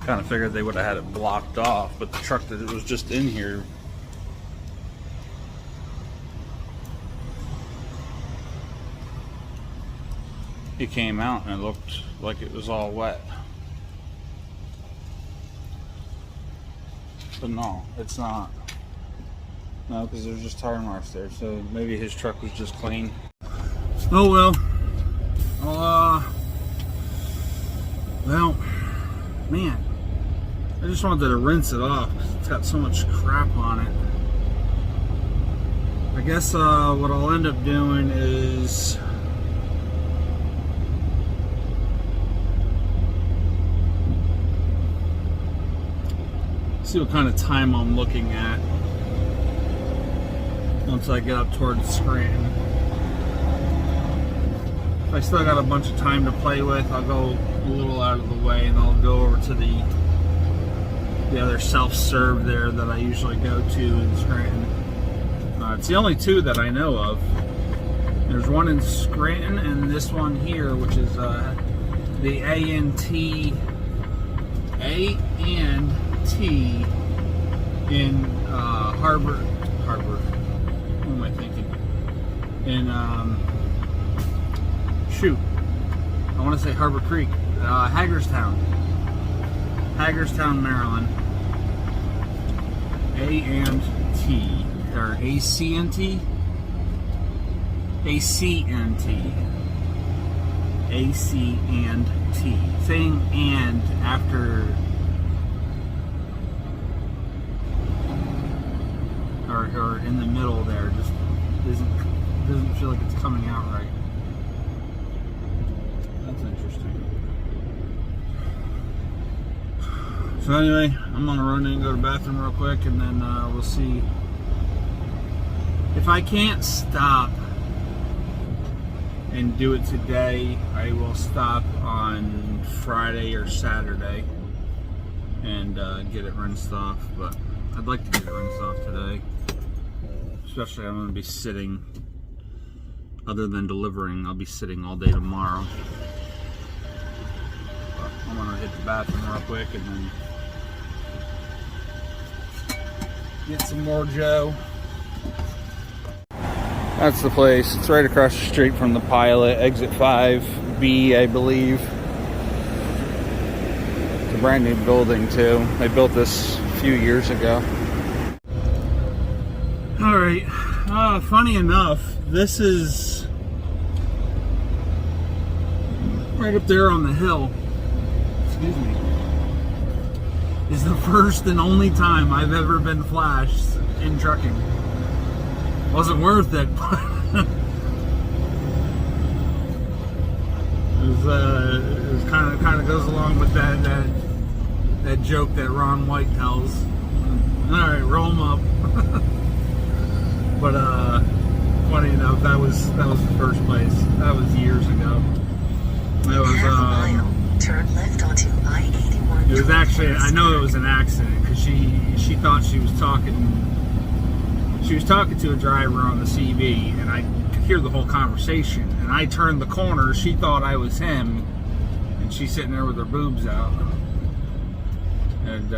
Kind of figured they would have had it blocked off, but the truck that it was just in here, it came out and it looked like it was all wet. But no, it's not. No, because there's just tire marks there, so maybe his truck was just clean. Oh well. Well, man, I just wanted to rinse it off because it's got so much crap on it. I guess what I'll end up doing is see what kind of time I'm looking at once I get up towards Scranton. If I still got a bunch of time to play with, I'll go a little out of the way and I'll go over to the other self-serve there that I usually go to in Scranton. It's the only two that I know of. There's one in Scranton and this one here, which is the A&T in Harbor. What am I thinking? In shoot, I want to say Harbor Creek, Hagerstown, Maryland. A&T or ACNT, AC&T. Saying "and" after or in the middle there just doesn't feel like it's coming out right. That's interesting. So anyway, I'm gonna run in and go to the bathroom real quick, and then we'll see if I can't stop and do it today. I will stop on Friday or Saturday and get it rinsed off, but I'd like to get it rinsed off today. Especially I'm going to be sitting, other than delivering, I'll be sitting all day tomorrow. But I'm going to hit the bathroom real quick and then get some more Joe. That's the place. It's right across the street from the Pilot, exit 5B, I believe. It's a brand new building too. They built this a few years ago. Alright, funny enough, this is right up there on the hill, excuse me, is the first and only time I've ever been flashed in trucking. Wasn't worth it, but it was kind of goes along with that joke that Ron White tells. Alright, roll them up. But funny enough, that was the first place. That was years ago. That was turn left onto I-81. It was actually, I know it was an accident because she thought she was talking to a driver on the CB, and I could hear the whole conversation. And I turned the corner. She thought I was him, and she's sitting there with her boobs out. And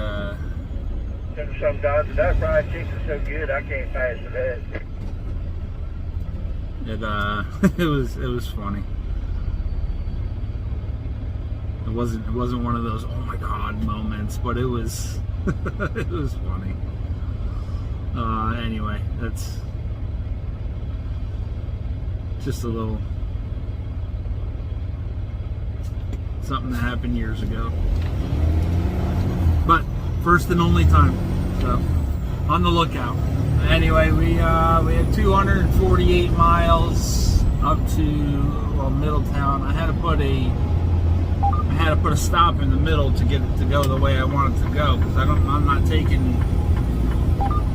some dogs, that fried chicken's so good I can't pass it up. It was funny. It wasn't one of those oh my god moments, but it was it was funny. Anyway, that's just a little something that happened years ago. But first and only time, so on the lookout. Anyway, we had 248 miles up to Middletown. I had to put a stop in the middle to get it to go the way I want it to go, because I'm not taking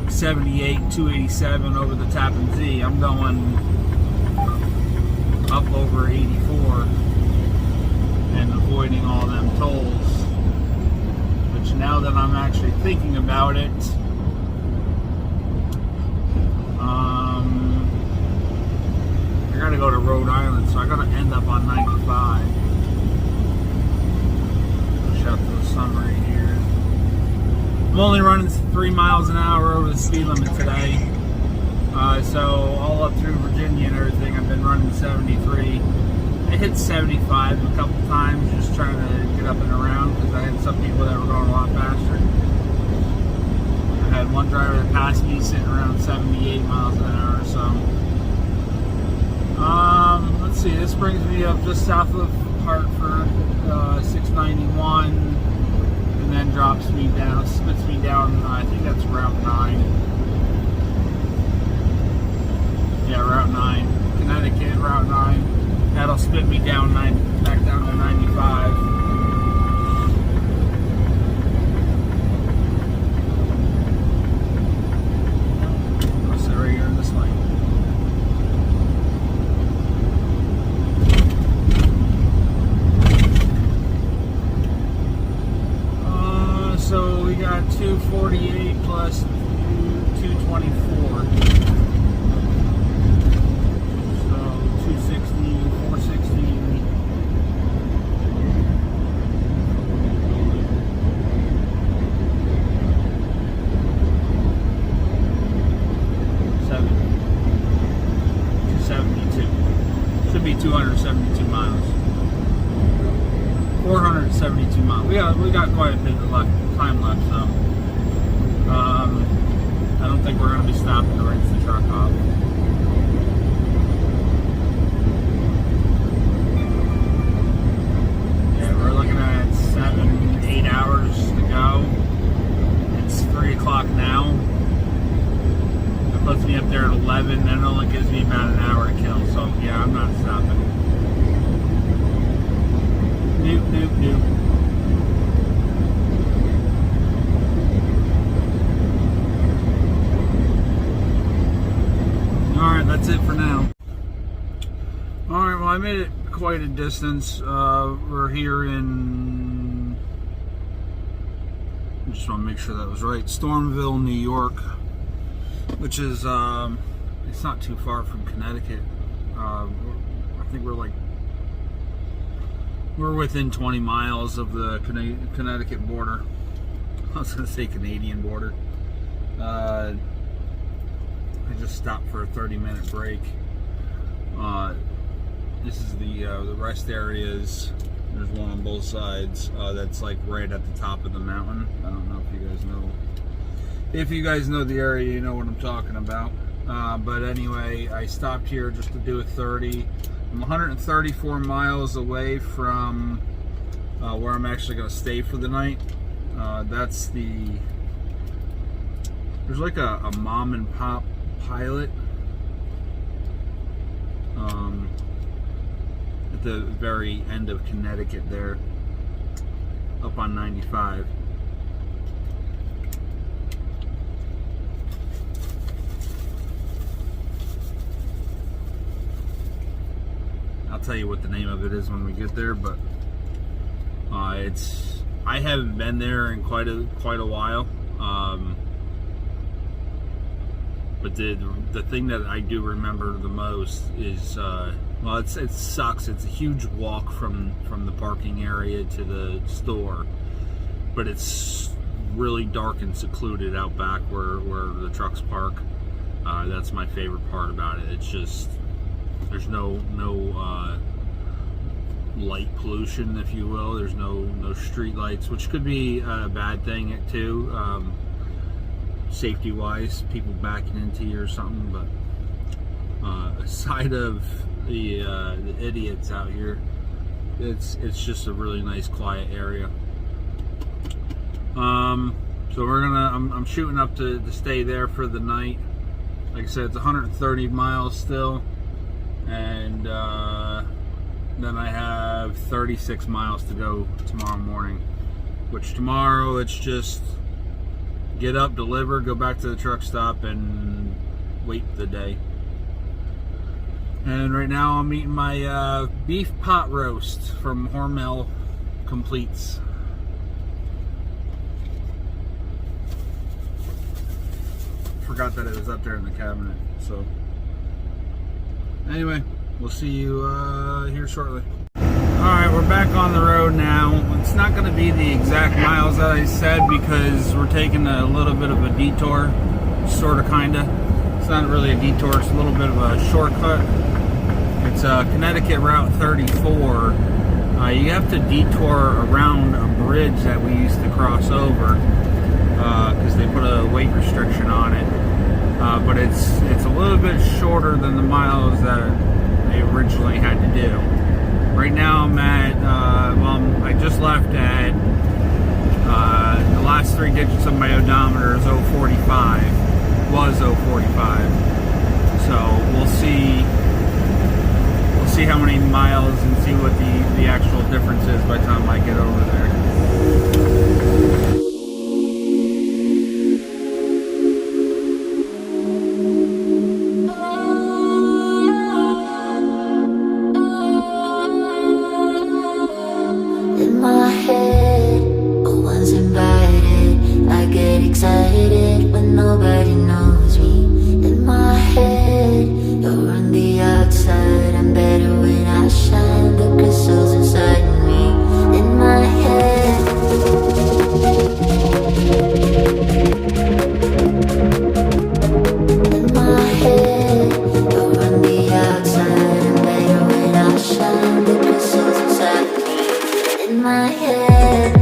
78 287 over the Tappan Zee. I'm going up over 84 and avoiding all them tolls. Which, now that I'm actually thinking about it, I gotta go to Rhode Island, so I gotta end up on 95. Push up to the summary here. I'm only running 3 miles an hour over the speed limit today. So all up through Virginia and everything, I've been running 73. I hit 75 a couple times, just trying to get up and around because I had some people that were going a lot faster. I had one driver that passed me sitting around 78 miles an hour or so. Let's see, this brings me up just south of Hartford, 691, and then drops me down, spits me down, I think that's Route 9. Yeah, Route 9, Connecticut, Route 9. That'll spit me down back down to 95. I'll sit right here in this lane. So we got 248 plus 224. So 260, 460. 272. Should be 272 miles. 472 miles. We got quite a bit of time left, so I don't think we're going to be stopping to rinse the truck off. Yeah, we're looking at 7-8 hours to go. It's 3 o'clock now. It puts me up there at 11, then it only gives me about an hour to kill, so yeah, I'm not stopping. Nope, nope, nope. Alright, that's it for now. Alright, well I made it quite a distance. We're here in... I just want to make sure that was right. Stormville, New York. Which is, it's not too far from Connecticut. I think we're within 20 miles of the Connecticut border. I was going to say Canadian border. I just stopped for a 30-minute break. This is the rest areas. There's one on both sides. That's like right at the top of the mountain. I don't know if you guys know. If you guys know the area, you know what I'm talking about. But anyway, I stopped here just to do a 30. I'm 134 miles away from where I'm actually going to stay for the night. That's there's like a mom and pop pilot at the very end of Connecticut there, up on 95. I'll tell you what the name of it is when we get there, but I haven't been there in quite a while. But the thing that I do remember the most is well, it sucks. It's a huge walk from the parking area to the store, but it's really dark and secluded out back where the trucks park. That's my favorite part about it. It's just there's no light pollution, if you will. There's no street lights, which could be a bad thing too, safety wise, people backing into you or something. But aside of the idiots out here, it's just a really nice quiet area. So I'm shooting up to stay there for the night. Like I said, it's 130 miles still. And then I have 36 miles to go tomorrow morning, which tomorrow it's just get up, deliver, go back to the truck stop, and wait the day. And right now I'm eating my beef pot roast from Hormel Completes. Forgot that it was up there in the cabinet, so anyway, we'll see you here shortly. Alright, we're back on the road now. it's not going to be the exact miles that I said because we're taking a little bit of a detour, sort of, kind of. It's not really a detour, it's a little bit of a shortcut. It's Connecticut Route 34. You have to detour around a bridge that we used to cross over because they put a weight restriction on it. But it's a little bit shorter than the miles that they originally had to do. Right now I'm at, I just left at, the last 3 digits of my odometer is 045, was 045. So we'll see how many miles and see what the actual difference is by the time I get over there. In my head, I was invited. I get excited when nobody knows me. In my head, you're on the outside. I'm better when I shine. The crystals inside me. In my head. In my head, you're on the outside. I'm better when I shine. The crystals inside me. In my head.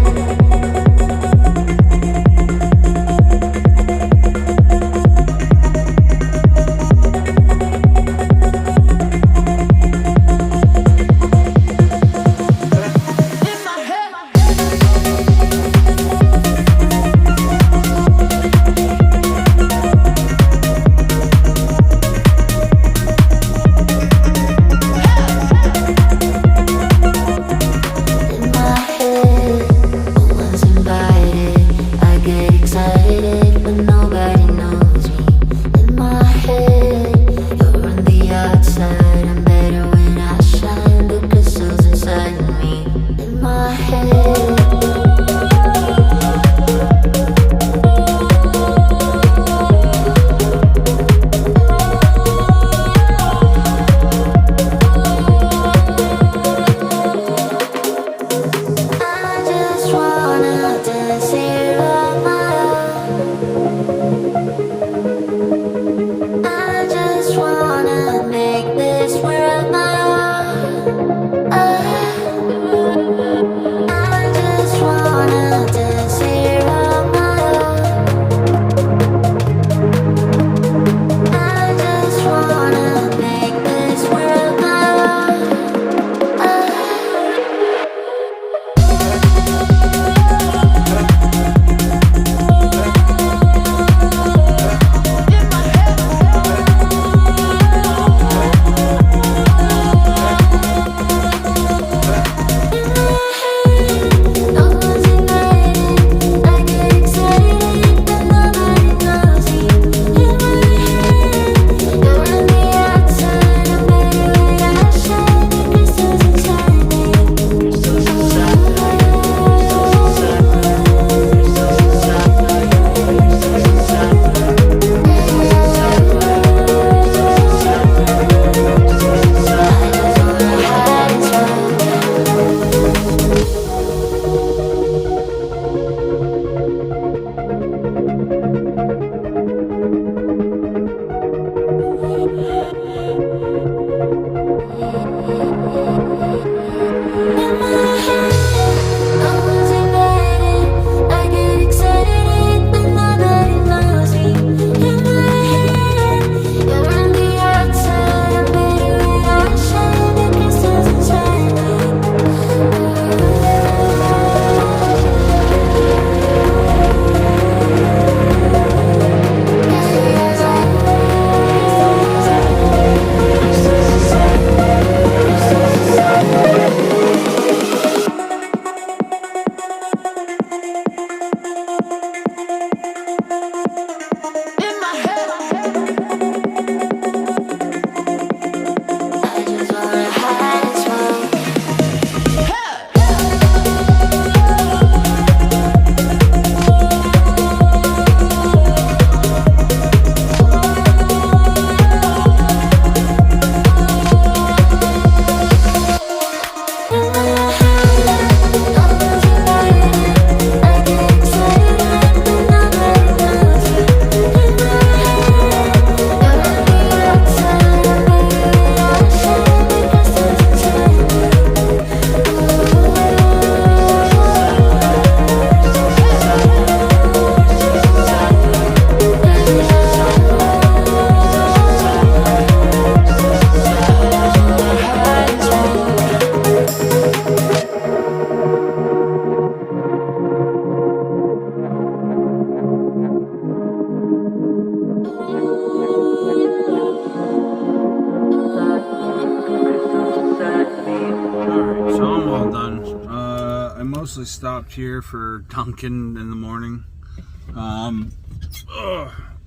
actually stopped here for Dunkin' in the morning.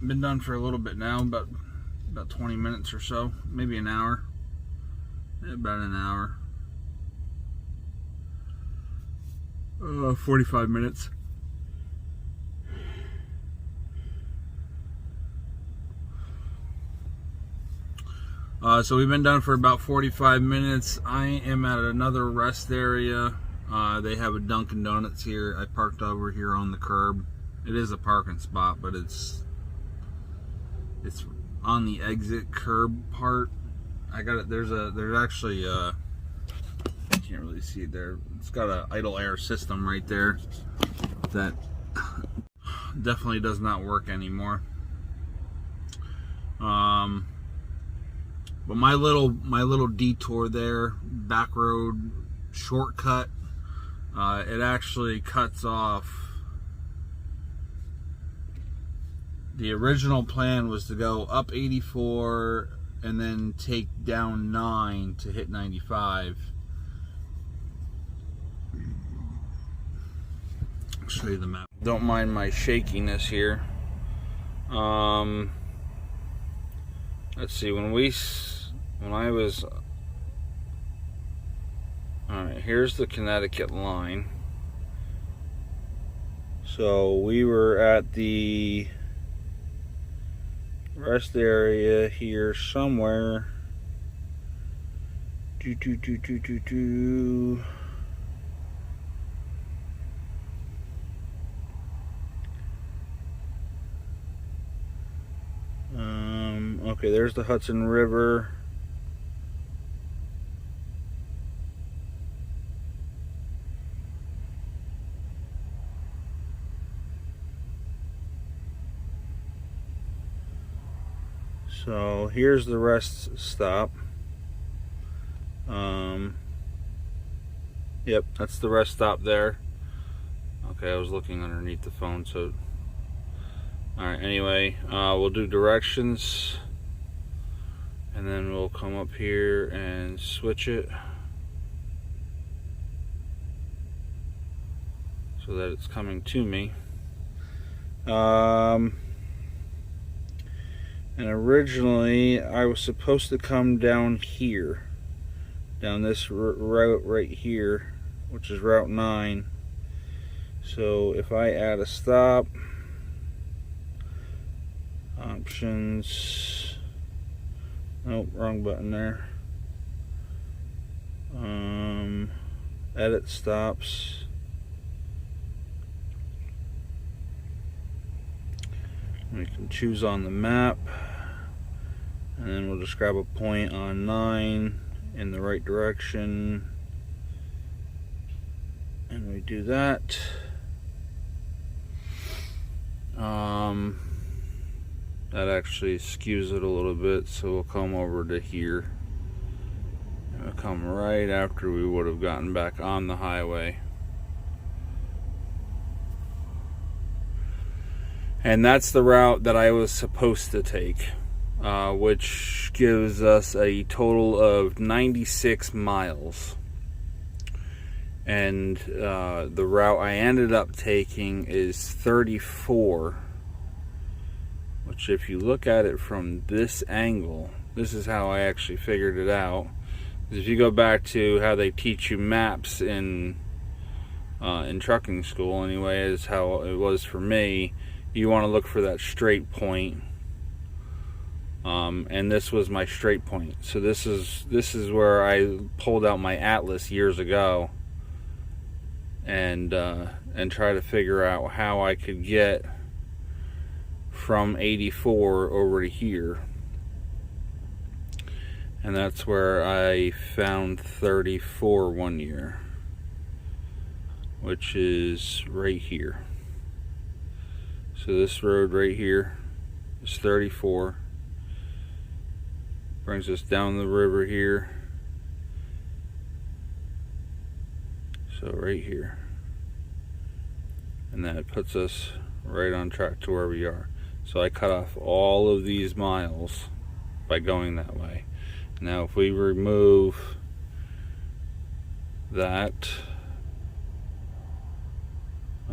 Been done for a little bit now, about 20 minutes or so, maybe an hour. Yeah, about an hour. 45 minutes. So we've been done for about 45 minutes. I am at another rest area. They have a Dunkin' Donuts here. I parked over here on the curb. It is a parking spot, but it's on the exit curb part. I got it. There's actually you can't really see it there. It's got an idle air system right there that definitely does not work anymore. But my little detour there, back road shortcut, it actually cuts off. The original plan was to go up 84 and then take down 9 to hit 95. I'll show you the map. Don't mind my shakiness here. Let's see, when I was, alright, here's the Connecticut line. So we were at the rest area here somewhere. Okay, there's the Hudson River. So here's the rest stop. Yep, that's the rest stop there. Okay, I was looking underneath the phone, so alright, anyway, we'll do directions and then we'll come up here and switch it so that it's coming to me. And originally I was supposed to come down here, down this route right here, which is Route 9. So if I add a stop, options, nope, wrong button there, edit stops, we can choose on the map, and then we'll just grab a point on 9 in the right direction, and we do that. That actually skews it a little bit, so we'll come over to here. And we'll come right after we would have gotten back on the highway. And that's the route that I was supposed to take, which gives us a total of 96 miles. And the route I ended up taking is 34, which if you look at it from this angle, this is how I actually figured it out. If you go back to how they teach you maps in trucking school, anyway, is how it was for me. You want to look for that straight point, and this was my straight point. So this is where I pulled out my atlas years ago and try to figure out how I could get from 84 over to here. And that's where I found 34 one year, which is right here. So this road right here is 34. Brings us down the river here. So right here. And that puts us right on track to where we are. So I cut off all of these miles by going that way. Now if we remove that,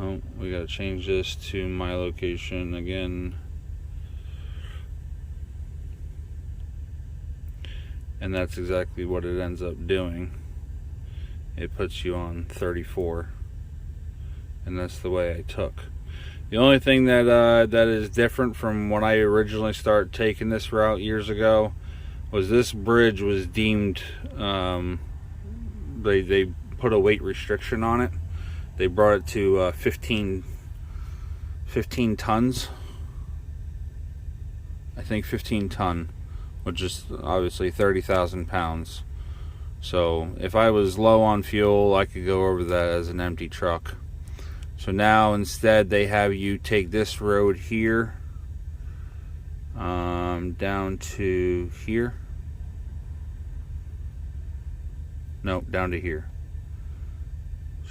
Oh, we gotta change this to my location again. And that's exactly what it ends up doing. It puts you on 34. And that's the way I took. The only thing that that is different from when I originally started taking this route years ago was this bridge was deemed, they put a weight restriction on it. They brought it to 15 tons. I think 15 ton, which is obviously 30,000 pounds. So if I was low on fuel, I could go over that as an empty truck. So now instead they have you take this road here down to here. No, down to here.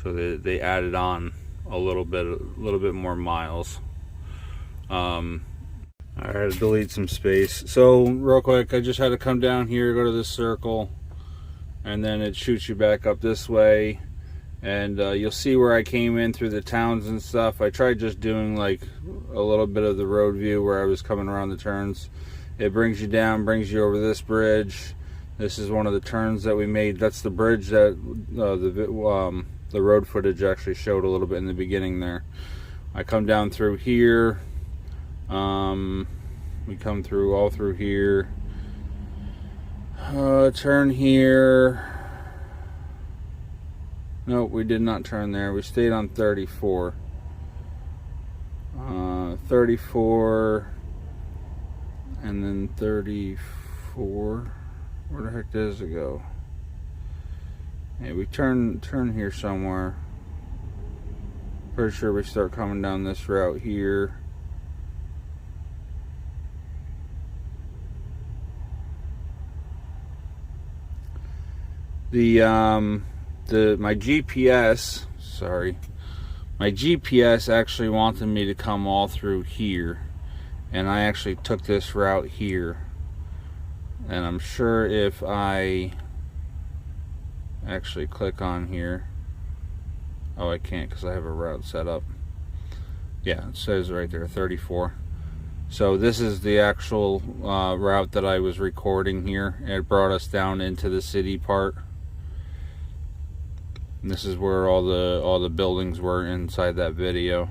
So they added on a little bit more miles. I had to delete some space. So real quick, I just had to come down here, go to this circle, and then it shoots you back up this way. And you'll see where I came in through the towns and stuff. I tried just doing like a little bit of the road view where I was coming around the turns. It brings you down, brings you over this bridge. This is one of the turns that we made. That's the bridge that the road footage actually showed a little bit in the beginning there. I come down through here. We come through all through here. Turn here. No, we did not turn there. We stayed on 34. 34, and then 34. Where the heck does it go? Hey, we turn here somewhere. Pretty sure we start coming down this route here. My GPS, my GPS actually wanted me to come all through here, and I actually took this route here. And I'm sure if I actually click on here, oh, I can't because I have a route set up. Yeah, it says right there 34. So this is the actual route that I was recording here. It brought us down into the city part. And this is where all the buildings were inside that video.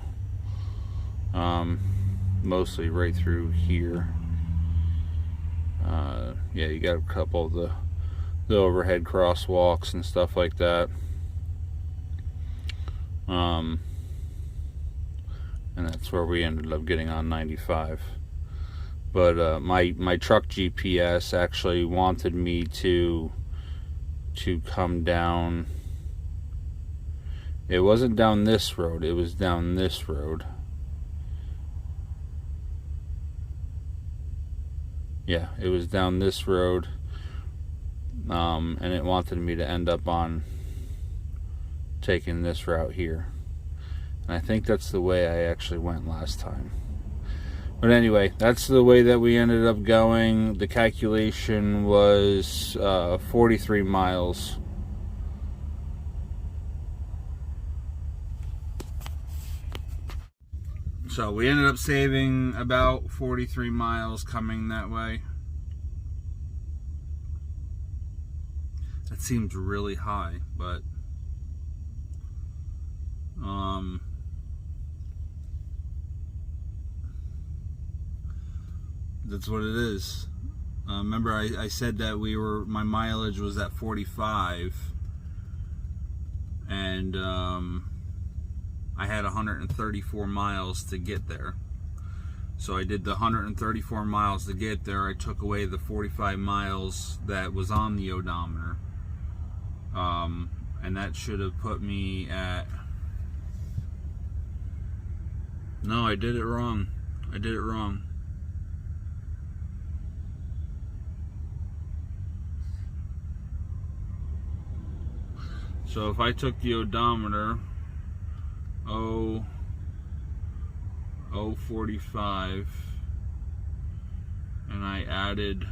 Mostly right through here. Yeah, you got a couple of the overhead crosswalks and stuff like that. And that's where we ended up getting on 95. But my truck GPS actually wanted me to come down. It wasn't down this road, it was down this road. Yeah, it was down this road. And it wanted me to end up on taking this route here. And I think that's the way I actually went last time. But anyway, that's the way that we ended up going. The calculation was 43 miles. So we ended up saving about 43 miles coming that way. That seems really high, but that's what it is. Remember I said that my mileage was at 45, and I had 134 miles to get there. So I did the 134 miles to get there. I took away the 45 miles that was on the odometer. And that should have put me at... No, I did it wrong. I did it wrong. So if I took the odometer 0.45 and I added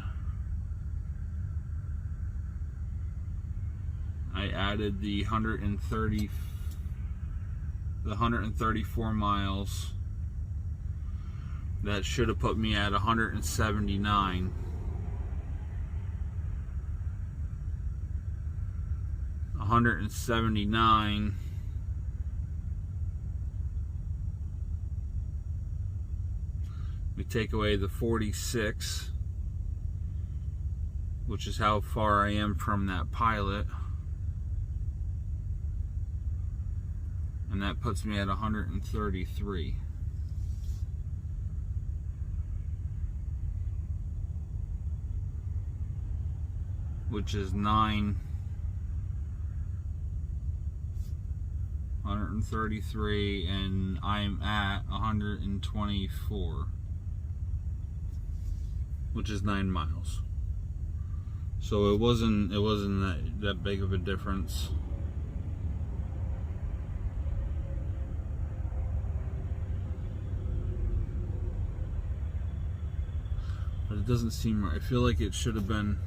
the 130, the 134 miles. That should have put me at 179. 179. We take away the 46, which is how far I am from that pilot. And that puts me at 133. Which is 133, and I'm at 124, which is 9 miles. So it wasn't that big of a difference. But it doesn't seem right. I feel like it should have been.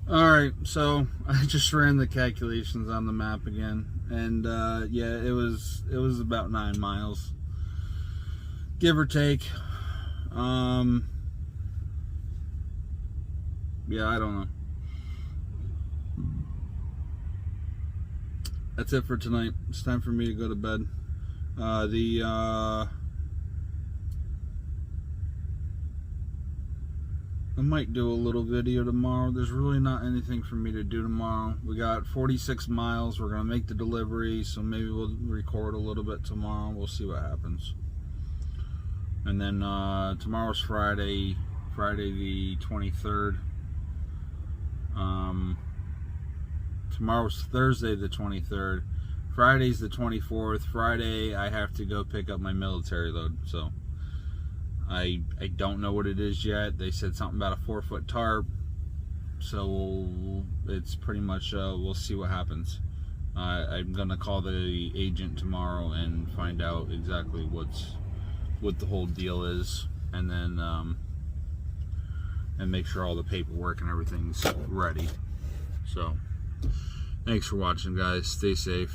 Alright, so I just ran the calculations on the map again, and yeah, it was about 9 miles, give or take. Yeah, I don't know. That's it for tonight. It's time for me to go to bed. I might do a little video tomorrow. There's really not anything for me to do tomorrow. We got 46 miles. We're going to make the delivery, so maybe we'll record a little bit tomorrow. We'll see what happens. And then tomorrow's Friday the 23rd. Tomorrow's Thursday the 23rd. Friday's the 24th. Friday I have to go pick up my military load, so I don't know what it is yet. They said something about a 4-foot tarp, so it's pretty much we'll see what happens. I'm gonna call the agent tomorrow and find out exactly what the whole deal is, and then and make sure all the paperwork and everything's ready. So thanks for watching, guys. Stay safe.